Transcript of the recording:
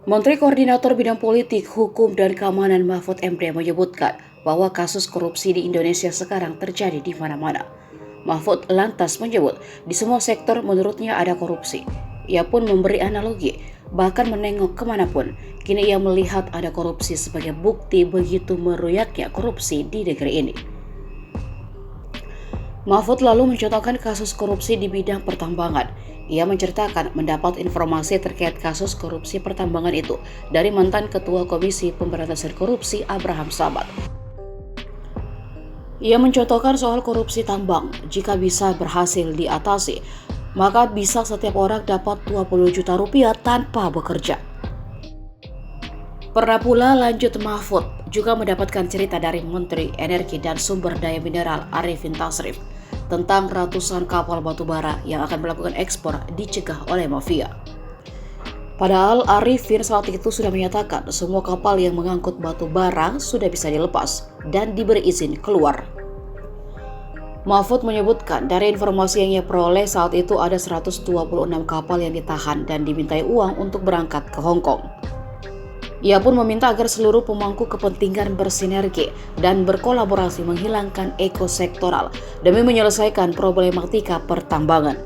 Menteri Koordinator Bidang Politik, Hukum, dan Keamanan Mahfud MD menyebutkan bahwa kasus korupsi di Indonesia sekarang terjadi di mana-mana. Mahfud lantas menyebut di semua sektor menurutnya ada korupsi. Ia pun memberi analogi, bahkan menengok kemanapun. Kini ia melihat ada korupsi sebagai bukti begitu meruyaknya korupsi di negeri ini. Mahfud lalu mencontohkan kasus korupsi di bidang pertambangan. Ia menceritakan mendapat informasi terkait kasus korupsi pertambangan itu dari mantan Ketua Komisi Pemberantasan Korupsi Abraham Samad. Ia mencontohkan soal korupsi tambang, jika bisa berhasil diatasi, maka bisa setiap orang dapat 20 juta rupiah tanpa bekerja. Pernah pula lanjut Mahfud juga mendapatkan cerita dari Menteri Energi dan Sumber Daya Mineral Arifin Tasrif tentang ratusan kapal batubara yang akan melakukan ekspor dicegah oleh mafia. Padahal Arifin saat itu sudah menyatakan semua kapal yang mengangkut batu bara sudah bisa dilepas dan diberi izin keluar. Mahfud menyebutkan dari informasi yang ia peroleh saat itu ada 126 kapal yang ditahan dan dimintai uang untuk berangkat ke Hong Kong. Ia pun meminta agar seluruh pemangku kepentingan bersinergi dan berkolaborasi menghilangkan ekosektoral demi menyelesaikan problematika pertambangan.